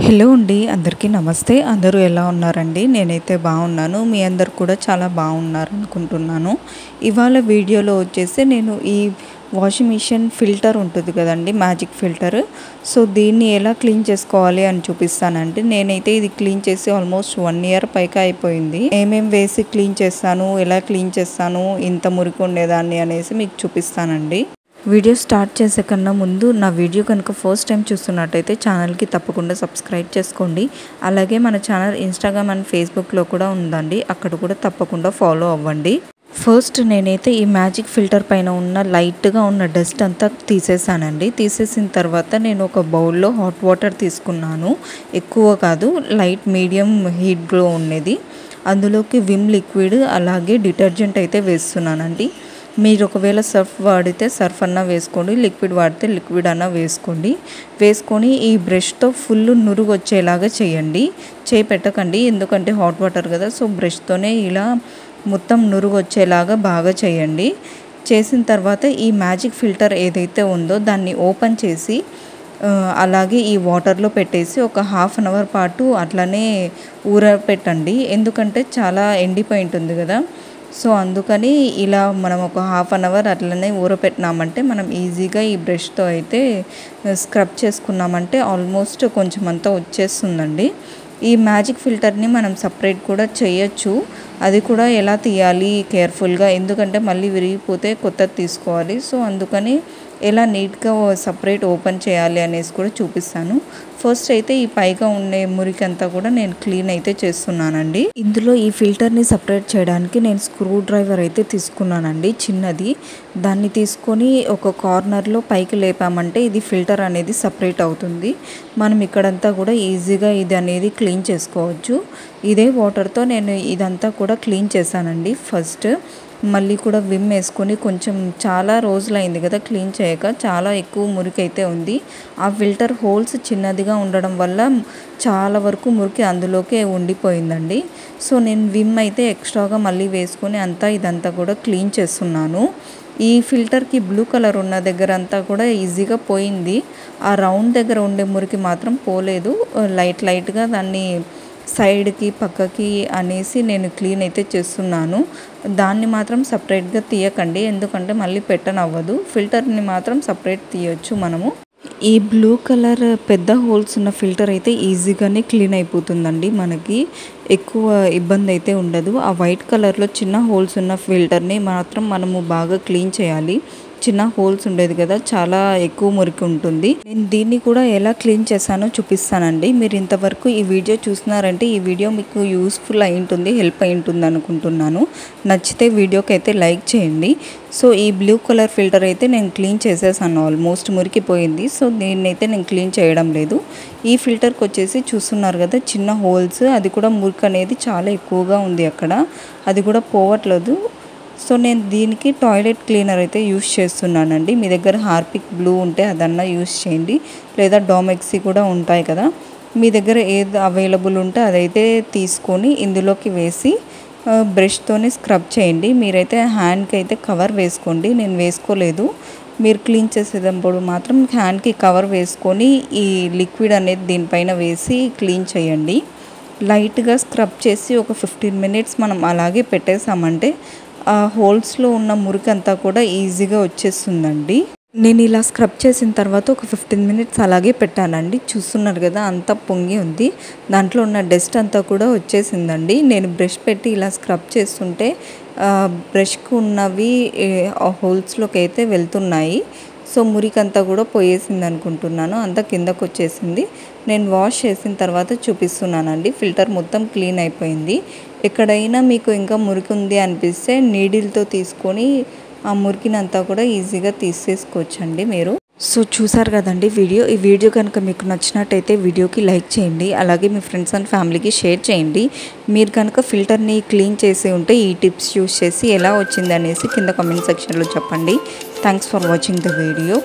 Hello అండి, అందరికీ నమస్తే. అందరూ ఎలా ఉన్నారండి? నేనైతే బాగున్నాను. మీ అందరు కూడా చాలా బాగున్నారు అనుకుంటున్నాను. ఇవాళ వీడియోలో వచ్చేసి నేను ఈ వాషింగ్ మిషన్ ఫిల్టర్ ఉంటుంది కదండి, మ్యాజిక్ ఫిల్టర్. సో దీన్ని ఎలా క్లీన్ చేసుకోవాలి అని చూపిస్తానండి. నేనైతే ఇది క్లీన్ చేసి ఆల్మోస్ట్ 1 ఇయర్ పైగా అయిపోయింది. ఏమేమి వేసి క్లీన్ చేస్తాను, ఎలా క్లీన్ చేస్తాను, ఇంత మురికి ఉండేదాన్ని అనేసి మీకు చూపిస్తానండి. వీడియో స్టార్ట్ చేసే కన్నా ముందు నా వీడియో కనుక ఫస్ట్ టైం చూస్తున్నట్టయితే ఛానల్కి తప్పకుండా సబ్స్క్రైబ్ చేసుకోండి. అలాగే మన ఛానల్ ఇన్స్టాగ్రామ్ అండ్ ఫేస్బుక్లో కూడా ఉందండి, అక్కడ కూడా తప్పకుండా ఫాలో అవ్వండి. ఫస్ట్ నేనైతే ఈ మ్యాజిక్ ఫిల్టర్ పైన ఉన్న లైట్గా ఉన్న డస్ట్ అంతా తీసేసానండి. తీసేసిన తర్వాత నేను ఒక బౌల్లో హాట్ వాటర్ తీసుకున్నాను. ఎక్కువ కాదు, లైట్ మీడియం హీట్లో ఉండేది. అందులోకి విమ్ లిక్విడ్ అలాగే డిటర్జెంట్ అయితే వేస్తున్నానండి. మీరు ఒకవేళ సర్ఫ్ వాడితే సర్ఫ్ అన్నా వేసుకోండి, లిక్విడ్ వాడితే లిక్విడ్ అన్నా వేసుకొని ఈ బ్రష్తో ఫుల్ నురుగు వచ్చేలాగా చేయండి. చేయి పెట్టకండి, ఎందుకంటే హాట్ వాటర్ కదా. సో బ్రష్తోనే ఇలా మొత్తం నురుగు వచ్చేలాగా బాగా చేయండి. చేసిన తర్వాత ఈ మ్యాజిక్ ఫిల్టర్ ఏదైతే ఉందో దాన్ని ఓపెన్ చేసి అలాగే ఈ వాటర్లో పెట్టేసి ఒక ½ అవర్ పాటు అట్లనే ఊరపెట్టండి. ఎందుకంటే చాలా ఎండిపోయి ఉంటుంది కదా. సో అందుకని ఇలా మనం ఒక ½ అవర్ అట్లనే ఊరపెట్టినామంటే మనం ఈజీగా ఈ బ్రష్తో అయితే స్క్రబ్ చేసుకున్నామంటే ఆల్మోస్ట్ కొంచెం అంతా వచ్చేస్తుందండి. ఈ మ్యాజిక్ ఫిల్టర్ని మనం సపరేట్ కూడా చేయొచ్చు. అది కూడా ఎలా తీయాలి కేర్ఫుల్గా, ఎందుకంటే మళ్ళీ విరిగిపోతే కొత్తది తీసుకోవాలి. సో అందుకని ఎలా నీట్గా సపరేట్ ఓపెన్ చేయాలి అనేసి కూడా చూపిస్తాను. ఫస్ట్ అయితే ఈ పైగా ఉండే మురికి అంతా కూడా నేను క్లీన్ అయితే చేస్తున్నానండి. ఇందులో ఈ ఫిల్టర్ని సపరేట్ చేయడానికి నేను స్క్రూ డ్రైవర్ అయితే తీసుకున్నానండి, చిన్నది. దాన్ని తీసుకొని ఒక కార్నర్లో పైకి లేపామంటే ఇది ఫిల్టర్ అనేది సపరేట్ అవుతుంది. మనం ఇక్కడంతా కూడా ఈజీగా ఇది అనేది క్లీన్ చేసుకోవచ్చు. ఇదే వాటర్తో నేను ఇదంతా కూడా క్లీన్ చేశానండి. ఫస్ట్ మళ్ళీ కూడా విమ్ వేసుకొని కొంచెం చాలా రోజులైంది కదా క్లీన్ చేయక, చాలా ఎక్కువ మురికి అయితే ఉంది. ఆ ఫిల్టర్ హోల్స్ చిన్నదిగా ఉండడం వల్ల చాలా వరకు మురికి అందులోకే ఉండిపోయిందండి. సో నేను విమ్ అయితే ఎక్స్ట్రాగా మళ్ళీ వేసుకొని ఇదంతా కూడా క్లీన్ చేస్తున్నాను. ఈ ఫిల్టర్కి బ్లూ కలర్ ఉన్న దగ్గర అంతా కూడా ఈజీగా పోయింది. ఆ రౌండ్ దగ్గర ఉండే మురికి మాత్రం పోలేదు. లైట్గా దాన్ని సైడ్కి పక్కకి అనేసి నేను క్లీన్ అయితే చేస్తున్నాను. దాన్ని మాత్రం సపరేట్గా తీయకండి, ఎందుకంటే మళ్ళీ పెట్టనవ్వదు. ఫిల్టర్ని మాత్రం సపరేట్ తీయొచ్చు మనము. ఈ బ్లూ కలర్ పెద్ద హోల్స్ ఉన్న ఫిల్టర్ అయితే ఈజీగానే క్లీన్ అయిపోతుందండి, మనకి ఎక్కువ ఇబ్బంది అయితే ఉండదు. ఆ వైట్ కలర్లో చిన్న హోల్స్ ఉన్న ఫిల్టర్ని మాత్రం మనము బాగా క్లీన్ చేయాలి. చిన్న హోల్స్ ఉండేది కదా, చాలా ఎక్కువ మురికి ఉంటుంది. నేను దీన్ని కూడా ఎలా క్లీన్ చేశానో చూపిస్తానండి. మీరు ఇంతవరకు ఈ వీడియో చూస్తున్నారంటే ఈ వీడియో మీకు యూస్ఫుల్ అయి ఉంటుంది, హెల్ప్ అయి ఉంటుంది అనుకుంటున్నాను. నచ్చితే వీడియోకి అయితే లైక్ చేయండి. సో ఈ బ్లూ కలర్ ఫిల్టర్ అయితే నేను క్లీన్ చేసేసాను, ఆల్మోస్ట్ మురికిపోయింది. సో దీన్ని అయితే నేను క్లీన్ చేయడం లేదు. ఈ ఫిల్టర్కి వచ్చేసి చూస్తున్నారు కదా చిన్న హోల్స్, అది కూడా మురికి అనేది చాలా ఎక్కువగా ఉంది అక్కడ, అది కూడా పోవట్లేదు. సో నేను దీనికి టాయిలెట్ క్లీనర్ అయితే యూస్ చేస్తున్నానండి. మీ దగ్గర హార్పిక్ బ్లూ ఉంటే అదన్నా యూస్ చేయండి, లేదా డోమెక్సీ కూడా ఉంటాయి కదా. మీ దగ్గర ఏది అవైలబుల్ ఉంటే అదైతే తీసుకొని ఇందులోకి వేసి బ్రష్తోనే స్క్రబ్ చేయండి. మీరైతే హ్యాండ్కి అయితే కవర్ వేసుకోండి, నేను వేసుకోలేదు. మీరు క్లీన్ చేసేటప్పుడు మాత్రం హ్యాండ్కి కవర్ వేసుకొని ఈ లిక్విడ్ అనేది దీనిపైన వేసి క్లీన్ చేయండి. లైట్గా స్క్రబ్ చేసి ఒక 15 మినిట్స్ మనం అలాగే పెట్టేసామంటే ఆ హోల్స్లో ఉన్న మురికి అంతా కూడా ఈజీగా వచ్చేస్తుందండి. నేను ఇలా స్క్రబ్ చేసిన తర్వాత ఒక 15 మినిట్స్ అలాగే పెట్టానండి. చూస్తున్నారు కదా అంతా పొంగి ఉంది, దాంట్లో ఉన్న డస్ట్ అంతా కూడా వచ్చేసిందండి. నేను బ్రష్ పెట్టి ఇలా స్క్రబ్ చేస్తుంటే బ్రష్కు ఉన్నవి హోల్స్లోకి అయితే వెళ్తున్నాయి. సో మురికంతా కూడా పోయేసింది అనుకుంటున్నాను, అంతా కిందకు వచ్చేసింది. నేను వాష్ చేసిన తర్వాత చూపిస్తున్నానండి. ఫిల్టర్ మొత్తం క్లీన్ అయిపోయింది. ఎక్కడైనా మీకు ఇంకా మురికి ఉంది అనిపిస్తే నీడిల్తో తీసుకొని ఆ మురికినంతా కూడా ఈజీగా తీసేసుకోవచ్చండి మీరు. సో చూసారు కదండి వీడియో. ఈ వీడియో కనుక మీకు నచ్చినట్టయితే వీడియోకి లైక్ చేయండి, అలాగే మీ ఫ్రెండ్స్ అండ్ ఫ్యామిలీకి షేర్ చేయండి. మీరు కనుక ఫిల్టర్ని క్లీన్ చేసి ఉంటే ఈ టిప్స్ యూస్ చేసి ఎలా వచ్చింది అనేసి కింద కామెంట్ సెక్షన్లో చెప్పండి. Thanks for watching the video.